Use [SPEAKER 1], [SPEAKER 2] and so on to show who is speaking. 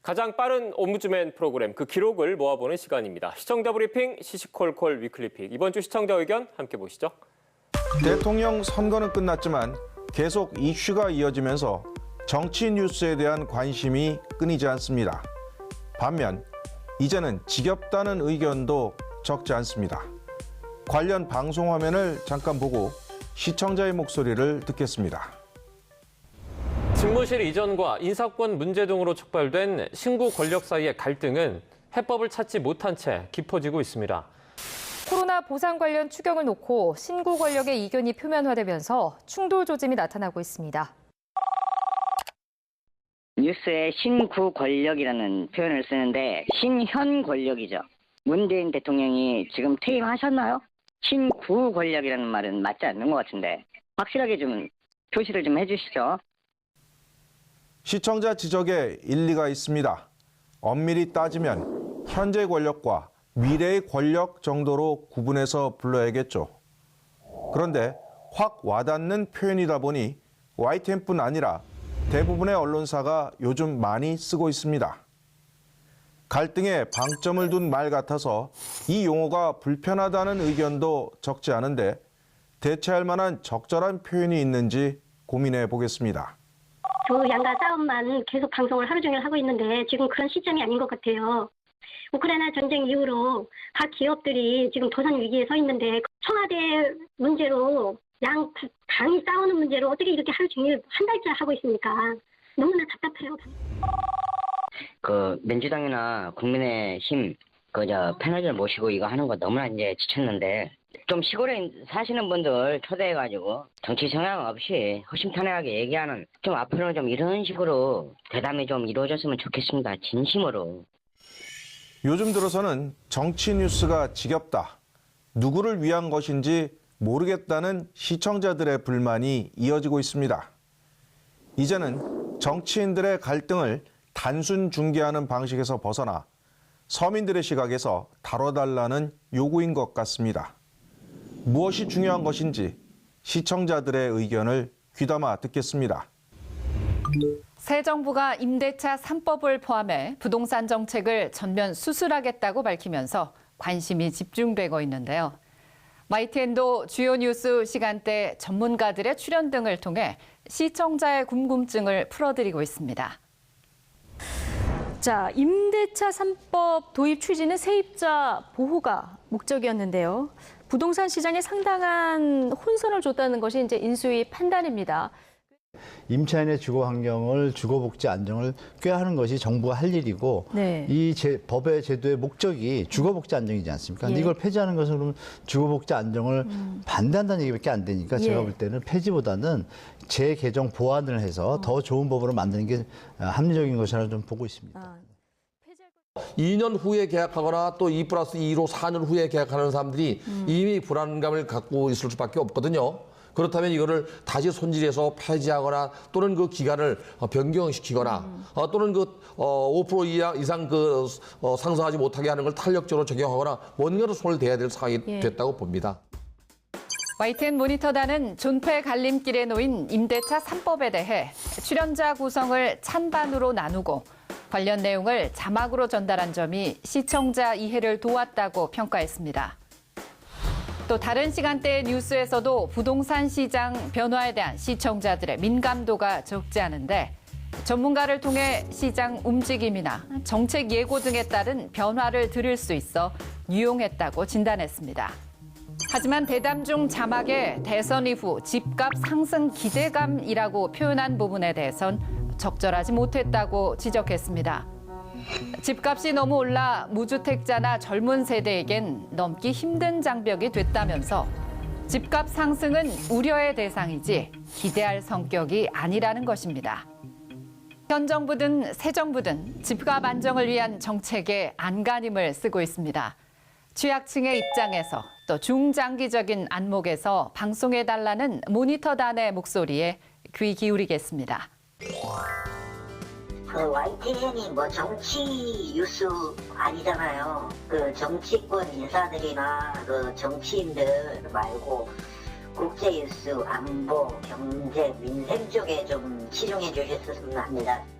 [SPEAKER 1] 가장 빠른 옴부즈맨 프로그램 그 기록을 모아보는 시간입니다. 시청자 브리핑 시시콜콜 위클리픽. 이번 주 시청자 의견 함께 보시죠.
[SPEAKER 2] 대통령 선거는 끝났지만 계속 이슈가 이어지면서 정치 뉴스에 대한 관심이 끊이지 않습니다. 반면 이제는 지겹다는 의견도 적지 않습니다. 관련 방송 화면을 잠깐 보고 시청자의 목소리를 듣겠습니다.
[SPEAKER 1] 집무실 이전과 인사권 문제 등으로 촉발된 신구 권력 사이의 갈등은 해법을 찾지 못한 채 깊어지고 있습니다.
[SPEAKER 3] 코로나 보상 관련 추경을 놓고 신구 권력의 이견이 표면화되면서 충돌 조짐이 나타나고 있습니다.
[SPEAKER 4] 뉴스에 신구 권력이라는 표현을 쓰는데 신현 권력이죠. 문재인 대통령이 지금 퇴임하셨나요? 신구 권력이라는 말은 맞지 않는 것 같은데 확실하게 좀 표시를 좀 해주시죠.
[SPEAKER 2] 시청자 지적에 일리가 있습니다. 엄밀히 따지면 현재 권력과 미래의 권력 정도로 구분해서 불러야겠죠. 그런데 확 와닿는 표현이다 보니 YTN뿐 아니라 대부분의 언론사가 요즘 많이 쓰고 있습니다. 갈등에 방점을 둔 말 같아서 이 용어가 불편하다는 의견도 적지 않은데 대체할 만한 적절한 표현이 있는지 고민해 보겠습니다.
[SPEAKER 5] 두 양가 싸움만 계속 방송을 하루 종일 하고 있는데 지금 그런 시점이 아닌 것 같아요. 우크라이나 전쟁 이후로 각 기업들이 지금 도산 위기에 서 있는데 청와대 문제로 양 당이 싸우는 문제로 어떻게 이렇게 하루 종일 한 달째 하고 있습니까? 너무나 답답해요.
[SPEAKER 4] 민주당이나 국민의힘 패널들 모시고 이거 하는 거 너무나 이제 지쳤는데 좀 시골에 사시는 분들 초대해가지고 정치 성향 없이 허심탄회하게 얘기하는 좀 앞으로는 좀 이런 식으로 대담이 좀 이루어졌으면 좋겠습니다. 진심으로.
[SPEAKER 2] 요즘 들어서는 정치 뉴스가 지겹다. 누구를 위한 것인지 모르겠다는 시청자들의 불만이 이어지고 있습니다. 이제는 정치인들의 갈등을 단순 중계하는 방식에서 벗어나 서민들의 시각에서 다뤄달라는 요구인 것 같습니다. 무엇이 중요한 것인지 시청자들의 의견을 귀담아 듣겠습니다.
[SPEAKER 3] 새 정부가 임대차 3법을 포함해 부동산 정책을 전면 수술하겠다고 밝히면서 관심이 집중되고 있는데요. YTN도 주요 뉴스 시간대 전문가들의 출연 등을 통해 시청자의 궁금증을 풀어드리고 있습니다.
[SPEAKER 6] 자, 임대차 3법 도입 취지는 세입자 보호가 목적이었는데요. 부동산 시장에 상당한 혼선을 줬다는 것이 이제 인수위 판단입니다.
[SPEAKER 7] 임차인의 주거 환경을 주거복지 안정을 꾀하는 것이 정부가 할 일이고
[SPEAKER 6] 네.
[SPEAKER 7] 이 법의 제도의 목적이 주거복지 안정이지 않습니까? 근데
[SPEAKER 6] 예.
[SPEAKER 7] 이걸 폐지하는 것은 그럼 주거복지 안정을 반대한다는 얘기밖에 안 되니까 제가 볼 때는 폐지보다는 재개정 보완을 해서 더 좋은 법으로 만드는 게 합리적인 것이라고 좀 보고 있습니다.
[SPEAKER 8] 2년 후에 계약하거나 또 2+2로 4년 후에 계약하는 사람들이 이미 불안감을 갖고 있을 수밖에 없거든요. 그렇다면 이거를 다시 손질해서 폐지하거나 또는 그 기간을 변경시키거나 또는 5% 이상 상승하지 못하게 하는 걸 탄력적으로 적용하거나 뭔가로 손을 대야 될 상황이 됐다고 봅니다.
[SPEAKER 3] YTN 모니터단은 존폐 갈림길에 놓인 임대차 3법에 대해 출연자 구성을 찬반으로 나누고 관련 내용을 자막으로 전달한 점이 시청자 이해를 도왔다고 평가했습니다. 또 다른 시간대의 뉴스에서도 부동산 시장 변화에 대한 시청자들의 민감도가 적지 않은데 전문가를 통해 시장 움직임이나 정책 예고 등에 따른 변화를 들을 수 있어 유용했다고 진단했습니다. 하지만 대담 중 자막에 대선 이후 집값 상승 기대감이라고 표현한 부분에 대해선 적절하지 못했다고 지적했습니다. 집값이 너무 올라 무주택자나 젊은 세대에겐 넘기 힘든 장벽이 됐다면서 집값 상승은 우려의 대상이지 기대할 성격이 아니라는 것입니다. 현 정부든 새 정부든 집값 안정을 위한 정책에 안간힘을 쓰고 있습니다. 취약층의 입장에서 또 중장기적인 안목에서 방송해달라는 모니터단의 목소리에 귀 기울이겠습니다.
[SPEAKER 9] YTN이 정치 뉴스 아니잖아요. 정치권 인사들이나 정치인들 말고 국제 뉴스, 안보, 경제, 민생 쪽에 좀 치중해 주셨으면 합니다.